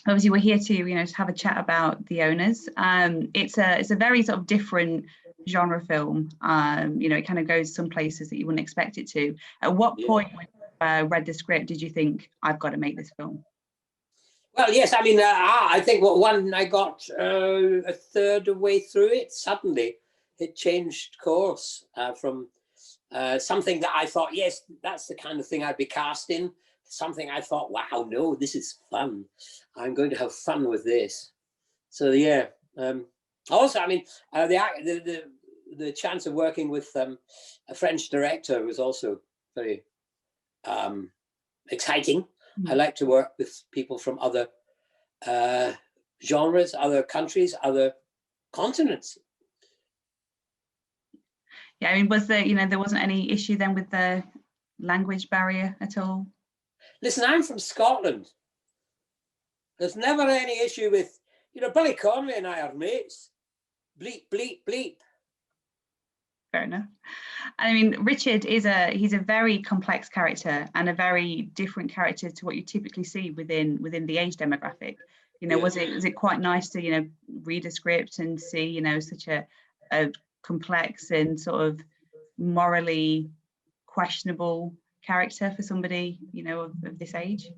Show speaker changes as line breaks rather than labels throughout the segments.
obviously we're here to, you know, to have a chat about The Owners. It's a very sort of different genre film. You know, it kind of goes some places that you wouldn't expect it to. At what point when you read the script did you think, I've got to make this film?
Well, yes, I mean, I think when I got a third of the way through it, suddenly it changed course from something that I thought, yes, that's the kind of thing I'd be cast in, something I thought, wow, no, this is fun. I'm going to have fun with this. So yeah. Also, I mean, the chance of working with a French director was also very exciting. I like to work with people from other genres, other countries, other continents.
Yeah, I mean, was there, you know, there wasn't any issue then with the language barrier at all?
Listen, I'm from Scotland. There's never any issue with, you know, Billy Connolly and I are mates. Bleep, bleep, bleep.
Fair enough. I mean, Richard is he's a very complex character and a very different character to what you typically see within the age demographic. You know, was it quite nice to, you know, read a script and see, you know, such a complex and sort of morally questionable character for somebody, you know, of this age?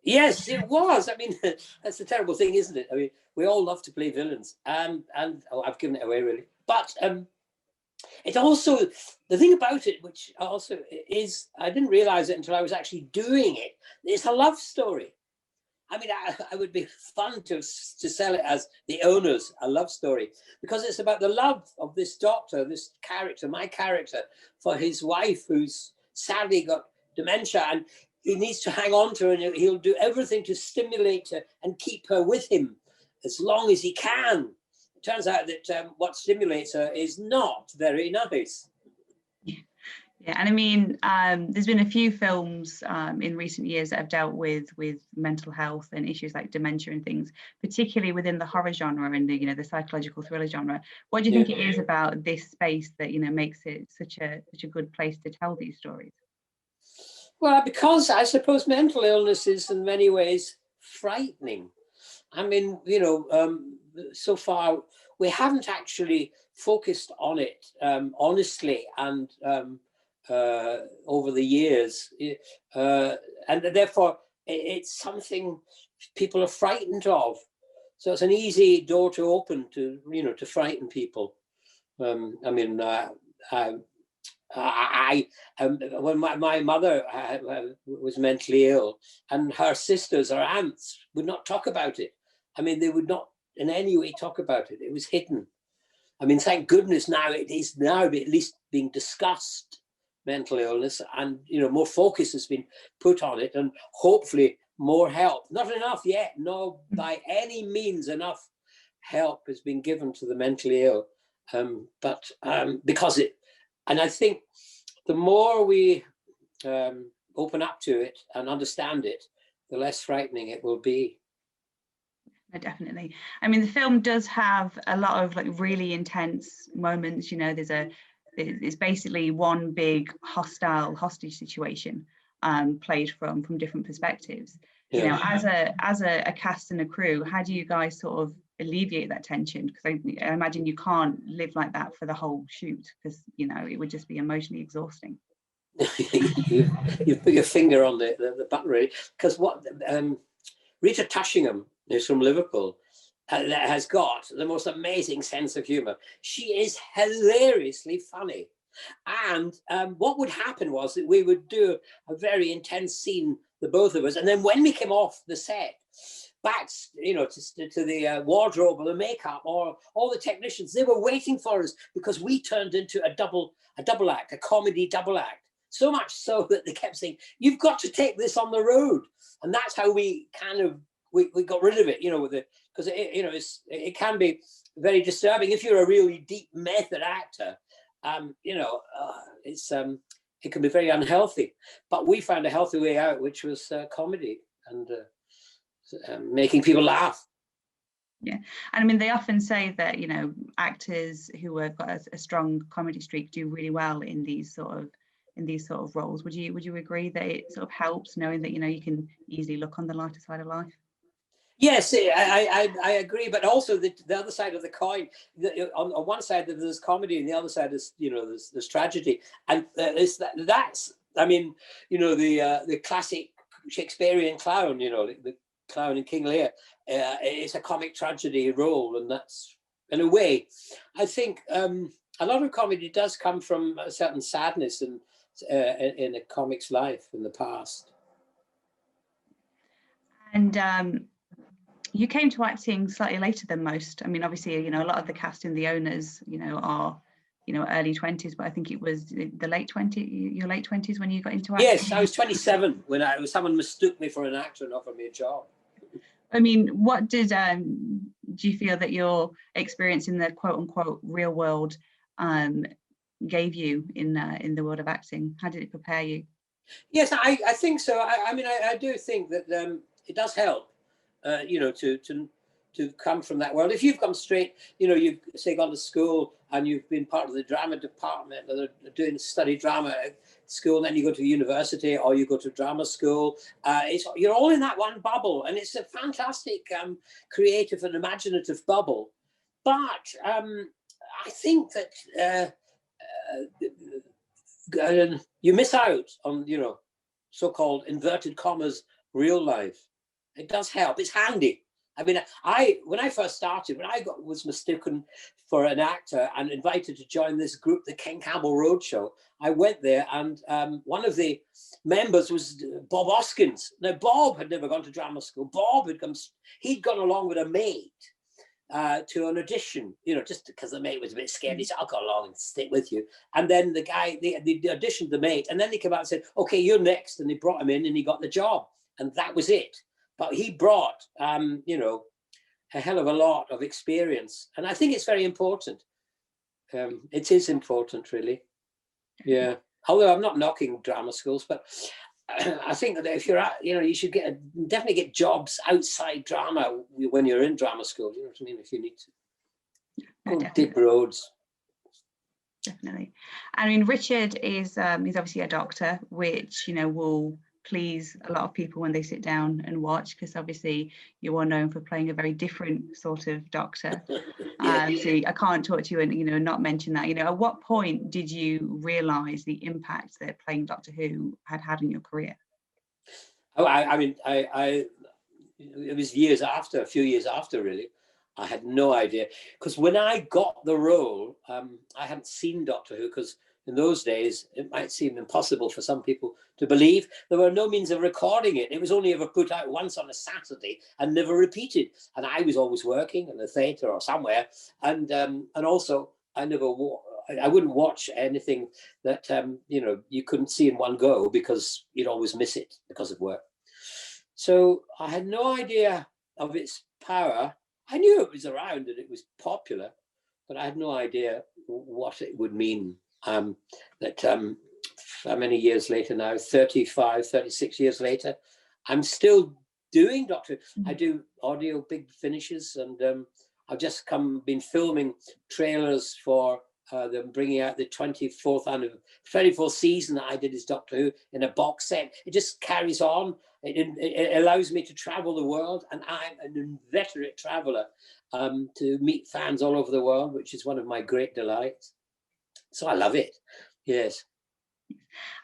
Yes, it was. I mean, that's the terrible thing, isn't it? I mean, we all love to play villains, and oh, I've given it away really. But it also, the thing about it, which also is, I didn't realize it until I was actually doing it. It's a love story. I mean, I would be fun to sell it as The Owners, a love story, because it's about the love of this doctor, this character, my character, for his wife who's sadly got dementia, and he needs to hang on to her, and he'll do everything to stimulate her and keep her with him as long as he can. It turns out that what stimulates her is not very nice.
Yeah, and I mean, there's been a few films in recent years that have dealt with mental health and issues like dementia and things, particularly within the horror genre and the, you know, the psychological thriller genre. What do you think it is about this space that, you know, makes it such a good place to tell these stories?
Well, because I suppose mental illness is in many ways frightening. I mean, you know, so far we haven't actually focused on it honestly and over the years, and therefore it's something people are frightened of. So it's an easy door to open to, you know, to frighten people. I mean, when my mother was mentally ill, and her sisters or aunts would not talk about it. I mean, they would not in any way talk about it. It was hidden. I mean, thank goodness now it is now at least being discussed, mental illness, and, you know, more focus has been put on it, and hopefully more help. Not enough yet, no, by any means enough help has been given to the mentally ill, but because it, and I think the more we open up to it and understand it, the less frightening it will be.
Definitely. I mean, the film does have a lot of like really intense moments. You know, it's basically one big hostile hostage situation played from different perspectives. You know, as a cast and a crew, how do you guys sort of alleviate that tension? Because I imagine you can't live like that for the whole shoot, because, you know, it would just be emotionally exhausting.
You put your finger on the button, really, because what Rita Tushingham, who's from Liverpool, has got the most amazing sense of humor. She is hilariously funny. And what would happen was that we would do a very intense scene, the both of us, and then when we came off the set, back, you know, to the wardrobe or the makeup or all the technicians, they were waiting for us because we turned into a double act, a comedy double act. So much so that they kept saying, "You've got to take this on the road," and that's how we kind of we got rid of it, you know, with it, because you know, it can be very disturbing if you're a really deep method actor. You know, it can be very unhealthy. But we found a healthy way out, which was comedy and making people laugh.
Yeah, and I mean, they often say that, you know, actors who have got a strong comedy streak do really well in these sort of roles. Would you agree that it sort of helps knowing that, you know, you can easily look on the lighter side of life?
Yes, I agree, but also the other side of the coin. On one side there's comedy, and the other side is, you know, there's tragedy, and that's I mean, you know, the classic Shakespearean clown, you know, the clown in King Lear. It's a comic tragedy role, and that's, in a way, I think a lot of comedy does come from a certain sadness in a comic's life in the past.
And you came to acting slightly later than most. I mean, obviously, you know, a lot of the cast in the Owners, you know, are, you know, early 20s, but I think it was the late 20s, your late 20s when you got into acting.
Yes, I was 27 when someone mistook me for an actor and offered me a job.
I mean, what do you feel that your experience in the quote unquote real world gave you in the world of acting? How did it prepare you?
Yes, I think so. I mean, I do think that it does help, you know, to come from that world. If you've come straight, you know, you've, say, gone to school and you've been part of the drama department, or doing study drama at school, and then you go to university or you go to drama school, you're all in that one bubble, and it's a fantastic creative and imaginative bubble. But I think that you miss out on, you know, so-called inverted commas real life. It does help. It's handy. I mean, when I first started, when I was mistaken for an actor and invited to join this group, the Ken Campbell Roadshow, I went there, and one of the members was Bob Hoskins. Now, Bob had never gone to drama school. Bob had he'd gone along with a mate to an audition, you know, just because the mate was a bit scared. He said, I'll go along and stick with you. And then the guy, they auditioned the mate, and then they came out and said, okay, you're next. And they brought him in, and he got the job. And that was it. But he brought, you know, a hell of a lot of experience. And I think it's very important. It is important, really. Yeah. Although I'm not knocking drama schools, but I think that if you're you know, you should definitely get jobs outside drama when you're in drama school. You know what I mean? If you need to go dig roads.
Definitely. I mean, Richard is he's obviously a doctor, which, you know, will please a lot of people when they sit down and watch, because obviously you are known for playing a very different sort of doctor.
Yeah.
So I can't talk to you and, you know, not mention that. You know, at what point did you realise the impact that playing Doctor Who had on your career?
Oh, I mean, it was years after, a few years after, really. I had no idea, because when I got the role, I hadn't seen Doctor Who, because in those days it might seem impossible for some people to believe. There were no means of recording it. It was only ever put out once on a Saturday and never repeated. And I was always working in the theatre or somewhere, and also I wouldn't watch anything that you know, you couldn't see in one go, because you'd always miss it because of work. So I had no idea of its power. I knew it was around and it was popular, but I had no idea what it would mean. That how many years later now, 35, 36 years later, I'm still doing Doctor Who. I do audio big finishes, and I've just been filming trailers for them bringing out the 24th season that I did as Doctor Who in a box set. It just carries on. It allows me to travel the world, and I'm an inveterate traveler, to meet fans all over the world, which is one of my great delights. So I love it. Yes.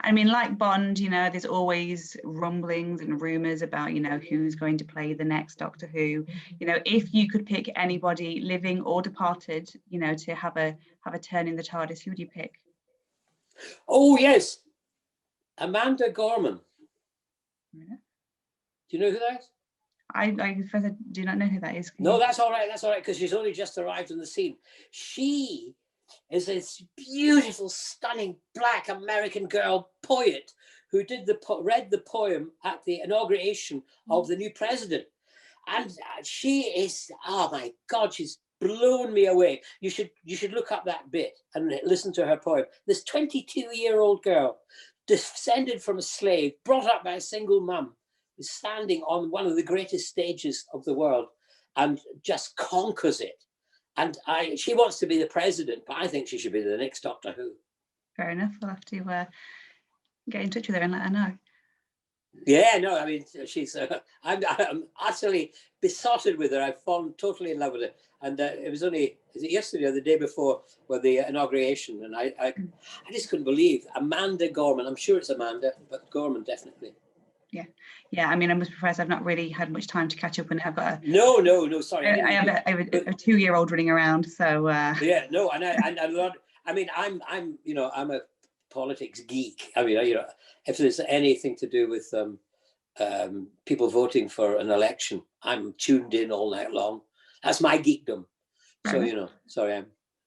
I mean, like Bond, you know, there's always rumblings and rumours about, you know, who's going to play the next Doctor Who. You know, if you could pick anybody, living or departed, you know, to have a turn in the TARDIS, who would you pick?
Oh yes, Amanda Gorman.
Yeah.
Do you know who that is?
I first do not know who that is.
No, that's all right. That's all right, because she's only just arrived on the scene. She is this beautiful, stunning Black American girl poet who read the poem at the inauguration of the new president, and she is, oh my God, she's blown me away. You should look up that bit and listen to her poem. This 22-year-old girl, descended from a slave, brought up by a single mum, is standing on one of the greatest stages of the world and just conquers it. And she wants to be the president, but I think she should be the next Doctor Who.
Fair enough. We'll have to get in touch with her and let her know.
Yeah, no, I mean, she's, I'm utterly besotted with her. I've fallen totally in love with her. And it was only, is it yesterday or the day before, with the inauguration? And I just couldn't believe Amanda Gorman. I'm sure it's Amanda, but Gorman, definitely.
Yeah. I mean, I must be honest, I've not really had much time to catch up, and I've got a
no, sorry.
I have a 2-year-old running around, so
yeah, no, and a lot. I mean, I'm a politics geek. I mean, if there's anything to do with people voting for an election, I'm tuned in all night long. That's my geekdom. So sorry,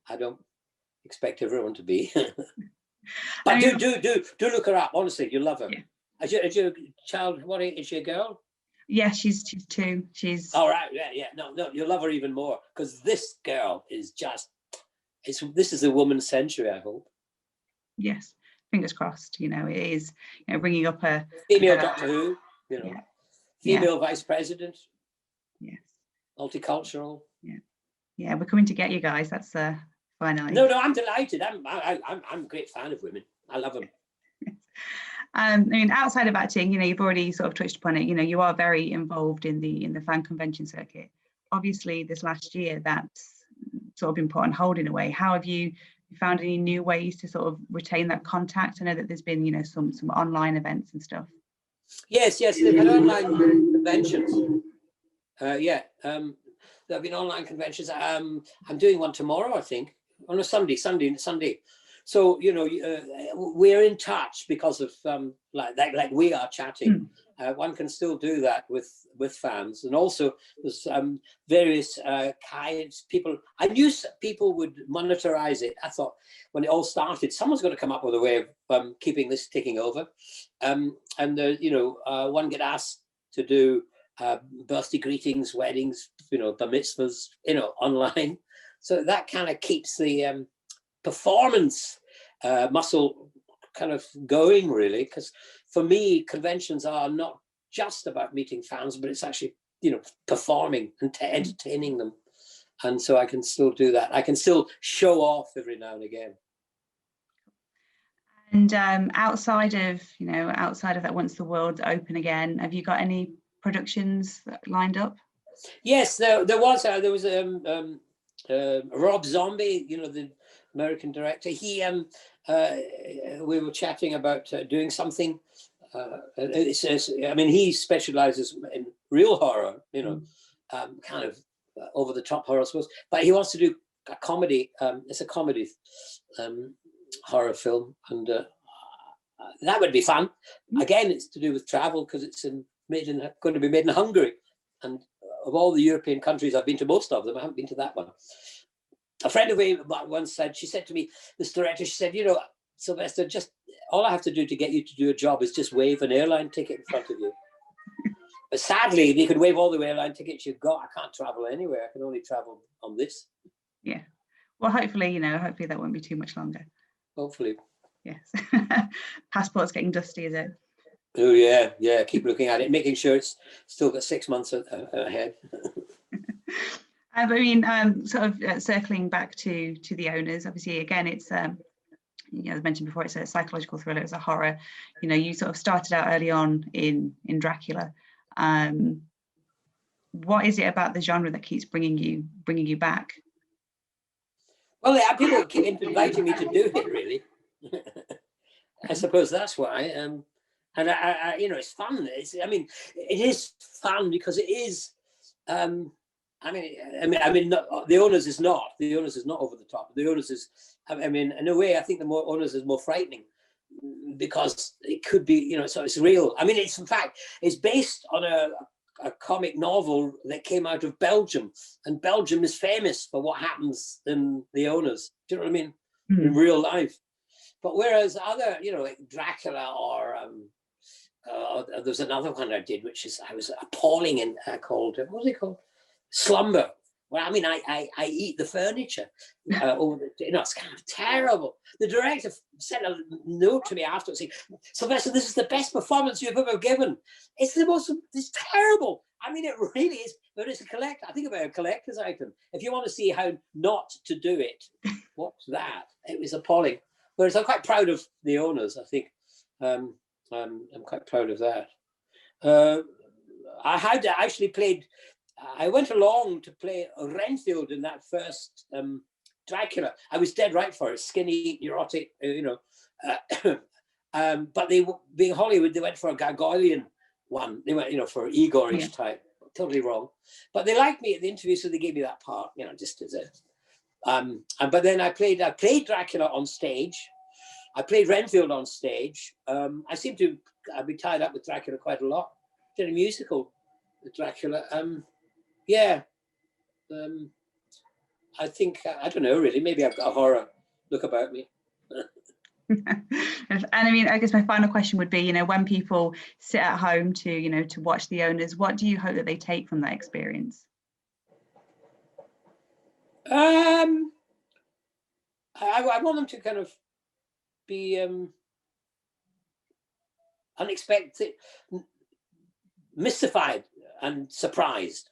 I don't expect everyone to be. But I mean, do look her up. Honestly, you love her. Yeah. Is your child, what age is she, a girl?
Yeah, she's 2. She's
all right. Yeah. No, you'll love her even more, because this girl is just. This is a woman's century, I hope.
Yes, fingers crossed. It is bringing up a
female Doctor Who. Female vice president.
Yes.
Multicultural.
Yeah, we're coming to get you guys. That's finally.
No, I'm delighted. I'm a great fan of women. I love them.
I mean, outside of acting, you've already sort of touched upon it. You are very involved in the fan convention circuit. Obviously, this last year, that's sort of been put on hold in a way. How have you found any new ways to sort of retain that contact? I know that there's been, some online events and stuff.
Yes, they've been online conventions. There have been online conventions. I'm doing one tomorrow, I think, on a Sunday. So we're in touch because of like we are chatting. One can still do that with fans, and also there's various kinds people. I knew people would monetize it. I thought when it all started, someone's going to come up with a way of keeping this ticking over. One get asked to do birthday greetings, weddings, bar mitzvahs, online. So that kind of keeps the performance muscle kind of going, really, because for me conventions are not just about meeting fans, but it's actually performing and entertaining them, and so I can still do that. I can still show off every now and again.
And outside of that, once the world's open again, have you got any productions lined up?
Yes, there was Rob Zombie, the American director. He we were chatting about doing something. He specializes in real horror, kind of over the top horror, I suppose. But he wants to do a comedy. It's a comedy horror film, and that would be fun. Again, it's to do with travel, because it's going to be made in Hungary, and of all the European countries, I've been to most of them. I haven't been to that one. A friend of mine once said, she said to me, this director, she said, Sylvester, just all I have to do to get you to do a job is just wave an airline ticket in front of you. But sadly, if you could wave all the airline tickets you've got, I can't travel anywhere. I can only travel on this.
Yeah. Well, hopefully that won't be too much longer.
Hopefully.
Yes. Passport's getting dusty, is it?
Oh, yeah. Keep looking at it, making sure it's still got 6 months ahead.
I mean, circling back to the Owners, obviously, again, it's, as mentioned before, it's a psychological thriller, it's a horror. You sort of started out early on in Dracula. What is it about the genre that keeps bringing you back?
Well, people keep inviting me to do it, really. I suppose that's why. And I it's fun. It is fun because it is. The Owners is not. The Owners is not over the top. The Owners is. In a way, I think the more Owners is more frightening, because it could be, so it's real. It's in fact, it's based on a comic novel that came out of Belgium, and Belgium is famous for what happens in the Owners. Do you know what I mean? Mm-hmm. In real life. But whereas other, like Dracula or there's another one I did, which I was appalling in, called, what was it called? Slumber. Well, I eat the furniture. It's kind of terrible. The director sent a note to me afterwards saying, Sylvester, this is the best performance you've ever given. It's terrible. It really is, but it's I think about a collector's item. If you want to see how not to do it, watch that. It was appalling. Whereas I'm quite proud of the Owners, I think. I'm quite proud of that. I had actually played. I went along to play Renfield in that first Dracula. I was dead right for it. Skinny, neurotic, but they, being Hollywood, they went for a gargoylian one. They went, for Igorish type. Totally wrong. But they liked me at the interview, so they gave me that part. Just as a. But then I played Dracula on stage. I played Renfield on stage. I seem to be tied up with Dracula quite a lot. Did a musical with Dracula. I think, I don't know really, maybe I've got a horror look about me.
And I mean, I guess my final question would be, when people sit at home to, to watch the Owners, what do you hope that they take from that experience?
I want them to kind of be unexpected, mystified and surprised.